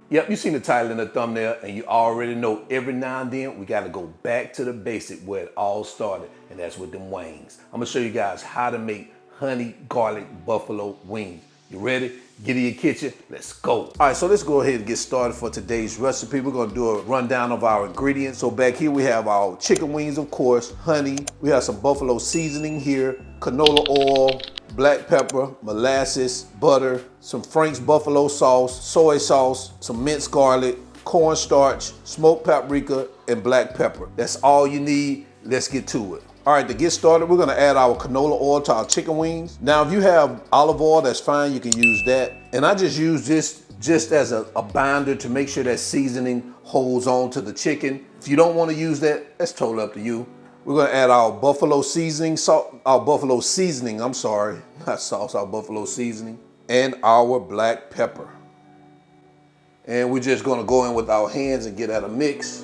Yep, you seen the title in the thumbnail, and you already know every now and then we gotta go back to the basic where it all started, and that's with them wings. I'm gonna show you guys how to make honey garlic buffalo wings. You ready? Get in your kitchen, let's go. All right, so let's go ahead and get started for today's recipe. We're gonna do a rundown of our ingredients. So back here we have our chicken wings, of course, honey. We have some buffalo seasoning here, canola oil, black pepper, molasses, butter, some Frank's buffalo sauce, soy sauce, some minced garlic, cornstarch, smoked paprika, and black pepper. That's all you need. Let's get to it. All right, to get started, we're gonna add our canola oil to our chicken wings. Now, if you have olive oil, that's fine, you can use that. And I just use this just as a binder to make sure that seasoning holds on to the chicken. If you don't wanna use that, that's totally up to you. We're gonna add our buffalo seasoning, our buffalo seasoning, I'm sorry, not sauce, our buffalo seasoning, and our black pepper. And we're just gonna go in with our hands and get at a mix.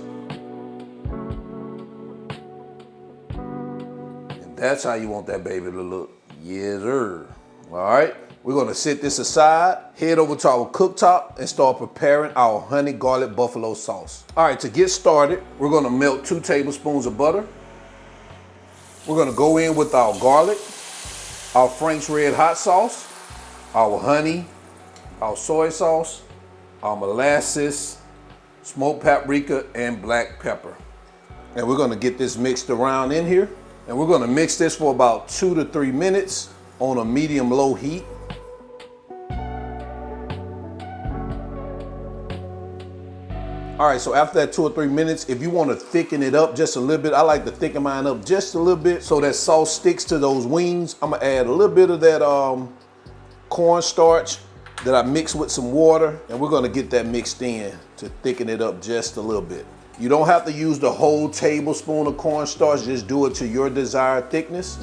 That's how you want that baby to look. Yes, sir. All right, we're gonna set this aside, head over to our cooktop and start preparing our honey garlic buffalo sauce. All right, to get started, we're gonna melt 2 tablespoons of butter. We're gonna go in with our garlic, our Frank's red hot sauce, our honey, our soy sauce, our molasses, smoked paprika, and black pepper. And we're gonna get this mixed around in here. And we're gonna mix this for about 2 to 3 minutes on a medium-low heat. All right, so after that 2 or 3 minutes, if you wanna thicken it up just a little bit, I like to thicken mine up just a little bit so that sauce sticks to those wings. I'm gonna add a little bit of that cornstarch that I mixed with some water, and we're gonna get that mixed in to thicken it up just a little bit. You don't have to use the whole tablespoon of cornstarch, just do it to your desired thickness.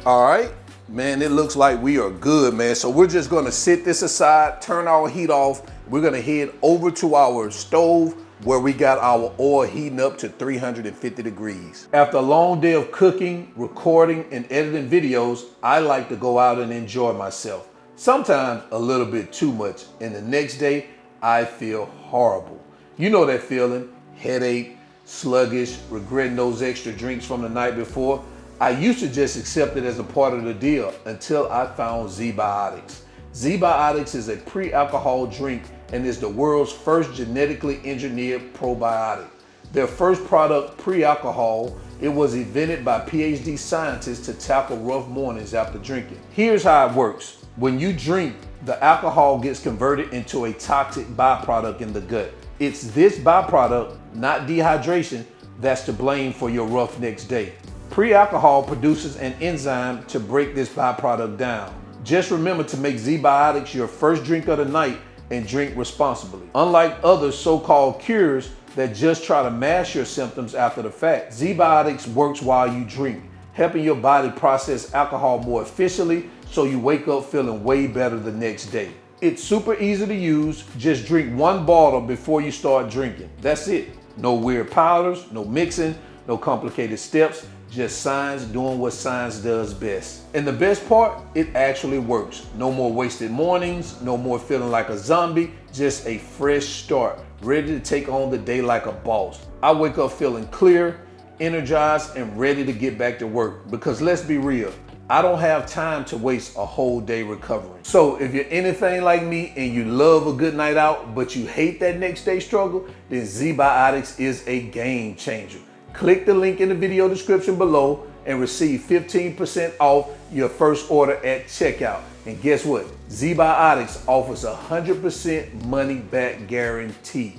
All right, man, it looks like we are good, man. So we're just gonna sit this aside, turn our heat off. We're gonna head over to our stove where we got our oil heating up to 350 degrees. After a long day of cooking, recording, and editing videos, I like to go out and enjoy myself. Sometimes a little bit too much, and the next day I feel horrible. You know that feeling, headache, sluggish, regretting those extra drinks from the night before. I used to just accept it as a part of the deal until I found Z-Biotics. Z-Biotics is a pre-alcohol drink and is the world's first genetically engineered probiotic. Their first product, pre-alcohol, it was invented by PhD scientists to tackle rough mornings after drinking. Here's how it works. When you drink, the alcohol gets converted into a toxic byproduct in the gut. It's this byproduct, not dehydration, that's to blame for your rough next day. Pre-alcohol produces an enzyme to break this byproduct down. Just remember to make Z-Biotics your first drink of the night and drink responsibly. Unlike other so-called cures that just try to mask your symptoms after the fact, Z-Biotics works while you drink, helping your body process alcohol more efficiently so you wake up feeling way better the next day. It's super easy to use. Just drink 1 bottle before you start drinking. That's it. No weird powders, no mixing, no complicated steps, just science doing what science does best. And the best part, it actually works. No more wasted mornings, no more feeling like a zombie, just a fresh start, ready to take on the day like a boss. I wake up feeling clear, energized, and ready to get back to work because let's be real, I don't have time to waste a whole day recovering. So if you're anything like me and you love a good night out, but you hate that next day struggle, then Z-Biotics is a game changer. Click the link in the video description below and receive 15% off your first order at checkout. And guess what? Z-Biotics offers a 100% money back guarantee.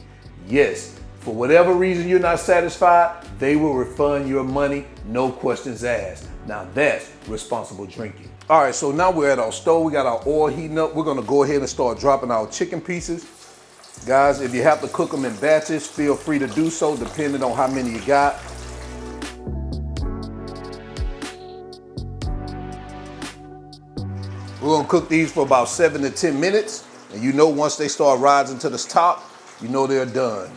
Yes, for whatever reason you're not satisfied, they will refund your money, no questions asked. Now that's responsible drinking. All right, so now we're at our stove. We got our oil heating up. We're gonna go ahead and start dropping our chicken pieces. Guys, if you have to cook them in batches, feel free to do so depending on how many you got. We're gonna cook these for about 7 to 10 minutes. And you know once they start rising to the top, you know they're done.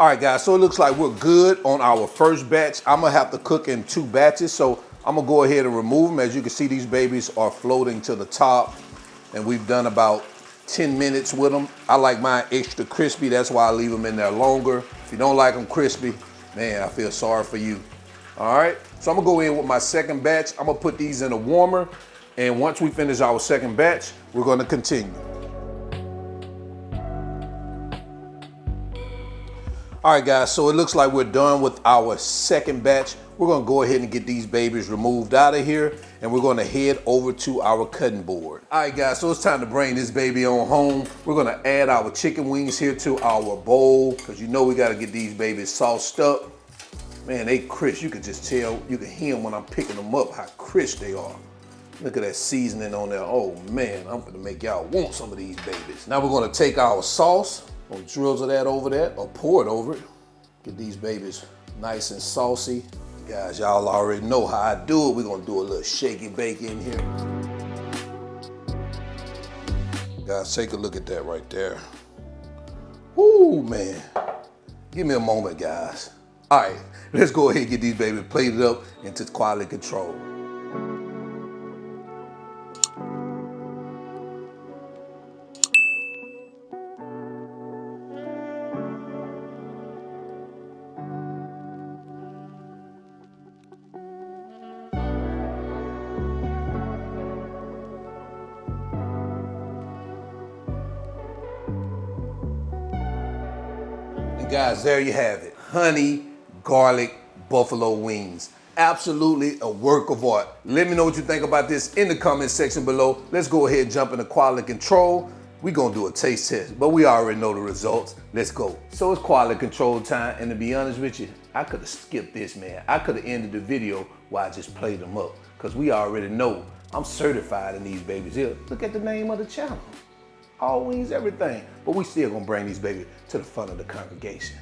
All right, guys, so it looks like we're good on our first batch. I'm gonna have to cook in 2 batches, so I'm gonna go ahead and remove them. As you can see, these babies are floating to the top, and we've done about 10 minutes with them. I like mine extra crispy, that's why I leave them in there longer. If you don't like them crispy, man, I feel sorry for you. All right, so I'm gonna go in with my second batch. I'm gonna put these in a warmer, and once we finish our second batch, we're gonna continue. All right, guys, so it looks like we're done with our second batch. We're gonna go ahead and get these babies removed out of here, and we're gonna head over to our cutting board. All right, guys, so it's time to bring this baby on home. We're gonna add our chicken wings here to our bowl, because you know we gotta get these babies sauced up. Man, they crisp. You can just tell, you can hear them when I'm picking them up, how crisp they are. Look at that seasoning on there. Oh man, I'm gonna make y'all want some of these babies. Now we're gonna take our sauce, gonna drizzle that over there, or pour it over it. Get these babies nice and saucy. Guys, y'all already know how I do it. We're gonna do a little shaky bake in here. Guys, take a look at that right there. Woo, man. Give me a moment, guys. All right, let's go ahead and get these babies plated up into quality control. Guys, there you have it. Honey garlic buffalo wings. Absolutely a work of art. Let me know what you think about this in the comment section below. Let's go ahead and jump into quality control. We're gonna do a taste test, but we already know the results. Let's go. So it's quality control time, and to be honest with you, I could have skipped this, man. I could have ended the video while I just played them up, because we already know I'm certified in these babies here. Look at the name of the channel. All wings, everything. But we still gonna bring these babies to the front of the congregation.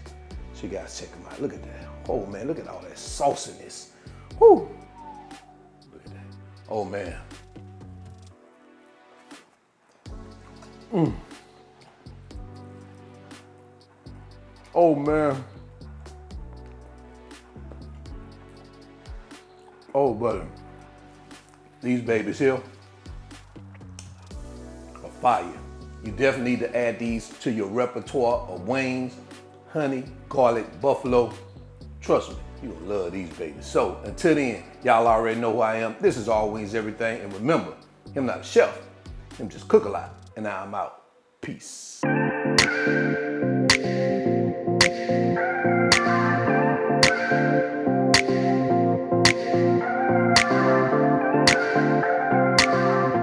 So you guys check them out. Look at that. Oh man, look at all that sauciness. Whoo. Look at that. Oh man. Oh man. Oh buddy. These babies here are fire. You definitely need to add these to your repertoire of wings, honey, garlic, buffalo. Trust me, you'll love these babies. So until then, y'all already know who I am. This is All Wings Everything. And remember, him not a chef, him just cook a lot. And now I'm out. Peace.